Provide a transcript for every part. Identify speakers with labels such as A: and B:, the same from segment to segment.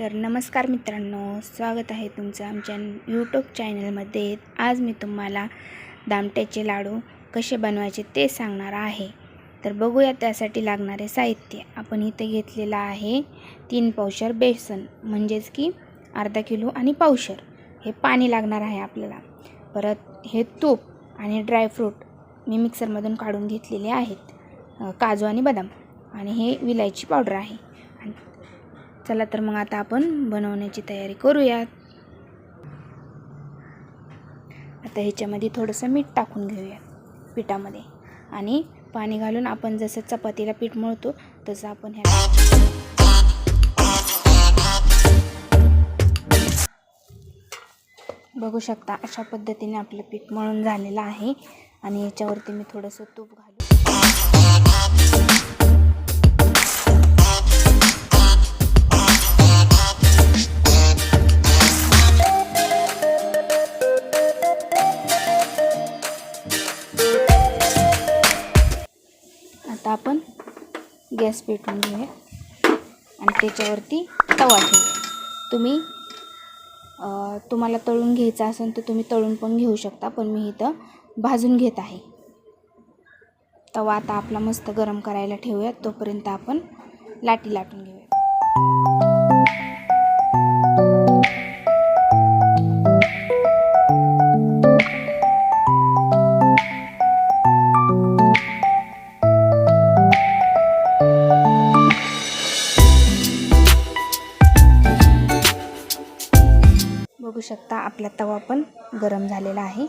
A: तर नमस्कार मित्रांनो, स्वागत आहे तुमचं आमच्या यूट्यूब चॅनलमध्ये। आज मी तुम्हाला दामट्याचे लाडू कसे बनवायचे ते सांगणार आहे। तर बघूया त्यासाठी लागणारे साहित्य। आपण इथे घेतलेला आहे 3 पावशर बेसन, म्हणजेच की अर्धा किलो आणि पावशर हे पाणी लागणार आहे आपल्याला। परत हे तूप आणि ड्रायफ्रूट मी मिक्सरमधून काढून घेतलेले आहेत, काजू आणि बदाम, आणि हे विलायची पावडर आहे। चला तर मग आता आपण बनवण्याची तयारी करूयात। आता ह्याच्यामध्ये थोडंसं मीठ टाकून घेऊया पिठामध्ये, आणि पाणी घालून आपण जसं चपातीला पीठ मळतो तसं आपण बघू शकता। अशा पद्धतीने आपलं पीठ मळून झालेलं आहे, आणि याच्यावरती मी थोडंसं तूप घालू। आता आपण गॅस पेटवून घेऊया आणि त्याच्यावरती तवा ठेवूया। तुम्हाला तळून घ्यायचा असेल तर तुम्ही तळून पण घेऊ शकता, पण मी इथं भाजून घेत आहे। तवा आता आपला मस्त गरम करायला ठेवूया, तोपर्यंत आपण लाटी लाटून घेऊया। बघू शकता आपला तवा पण गरम झालेला आहे।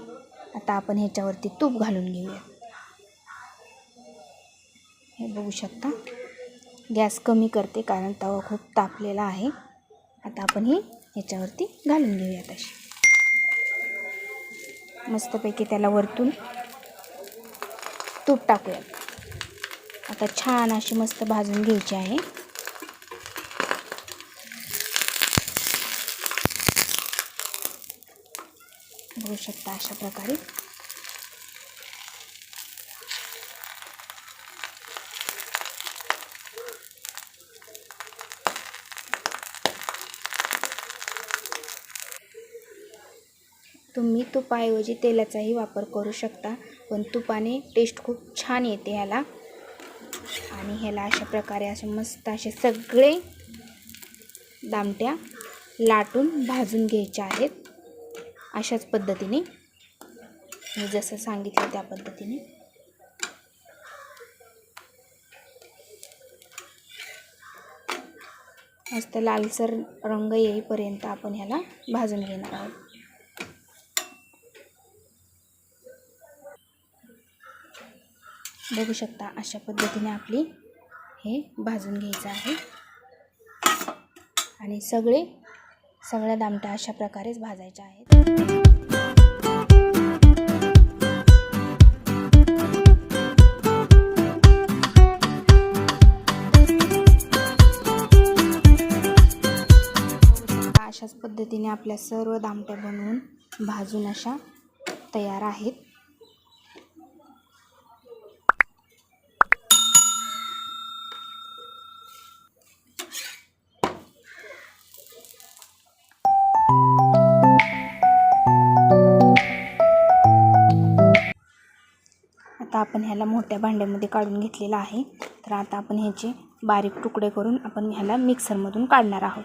A: आता आपण ह्याच्यावरती तूप घालून घेऊया। हे बघू शकता, गॅस कमी करते कारण तवा खूप तापलेला आहे। आता आपण हे ह्याच्यावरती घालून घेऊया। तशी मस्तपैकी त्याला वरतून तूप टाकूया। आता छान अशी मस्त भाजून घ्यायची आहे। बघू शकता अशा प्रकारे। तुम्ही तुपाऐवजी तेलाचाही वापर करू शकता, पण तुपाने टेस्ट खूप छान येते ह्याला। आणि ह्याला अशा प्रकारे असे मस्त असे सगळे दामट्या लाटून भाजून घ्यायचे आहेत। अशाच पद्धतीने मी जसं सांगितलं त्या पद्धतीने। मस्त लालसर रंग येईपर्यंत आपण ह्याला भाजून घेणार आहोत। बघू शकता अशा पद्धतीने आपली हे भाजून घ्यायचं आहे, आणि सगळ्या दामट्या अशा प्रकारेच भाजायच्या आहेत। अशाच पद्धतीने आपल्या सर्व दामट्या बनवून भाजून अशा तयार आहेत। आता आपण ह्याला मोठ्या भांड्यामध्ये काढून घेतलेला आहे। तर आता आपण ह्याचे बारीक तुकडे करून आपण ह्याला मिक्सरमधून काढणार आहोत।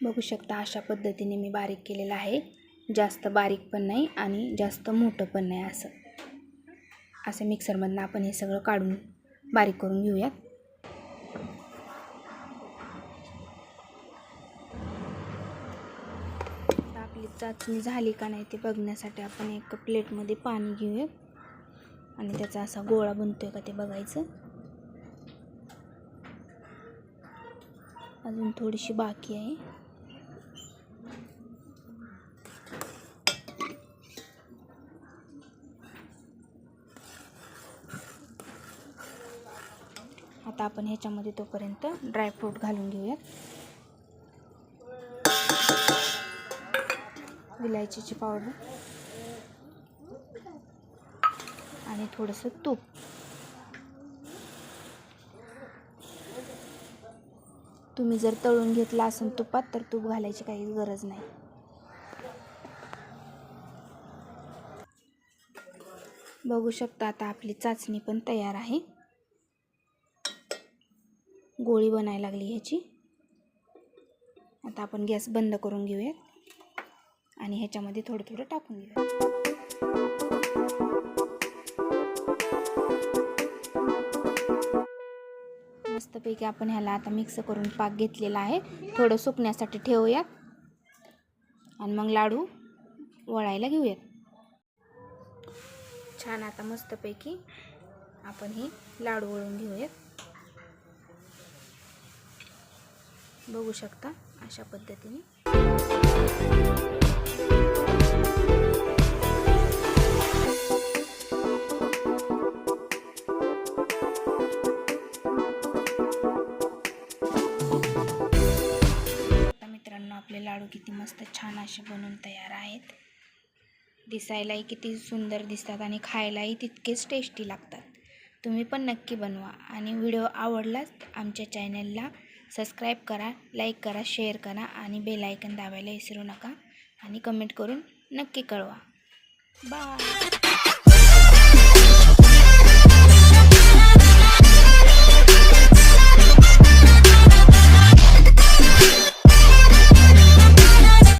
A: बघू शकता अशा पद्धतीने मी बारीक केलेला आहे। जास्त बारीक पण नाही आणि जास्त मोठं पण नाही, असं मिक्सरमधून आपण हे सगळं काढून बारीक करून घेऊयात। आपली चाचणी झाली का नाही ते बघण्यासाठी आपण एक प्लेटमध्ये पाणी घेऊया, आणि त्याचा असा गोळा बनतोय का ते बघायचं। अजून थोडीशी बाकी आहे। आता आपण ह्याच्यामध्ये तोपर्यंत ड्रायफ्रूट घालून घेऊया। विलायचीची पावडर आणि थोडंसं तूप। तुम्ही जर तळून घेतला असेल तुपात तर तूप घालायची काही गरज नाही. बघू शकता आता आपली चाचणी पण तयार आहे. गोळी बनायला लागली ह्याची. आता आपण गॅस बंद करून घेऊयात आणि ह्याच्यामध्ये थोडं थोडं टाकून घेऊयात. मस्तपैकी आपण ह्याला आता मिक्स करून पाक घेतलेला आहे. थोडं सुकण्यासाठी ठेवूयात आणि मग लाडू वळायला घेऊयात. छान आता मस्तपैकी आपण हे लाडू वळून घेऊयात. बघू शकता अशा पद्धतीने. आता मित्रांनो आपले लाडू किती मस्त छान असे बनवून तयार आहेत. दिसायलाही किती सुंदर दिसतात आणि खायलाही तितकेच टेस्टी लागतात. तुम्ही पण नक्की बनवा आणि व्हिडिओ आवडलाच आमच्या चॅनलला सबस्क्राईब करा, लाईक करा, शेअर करा आणि बेल आयकॉन दाबायला विसरू नका आणि कमेंट करून नक्की कळवा. बाय.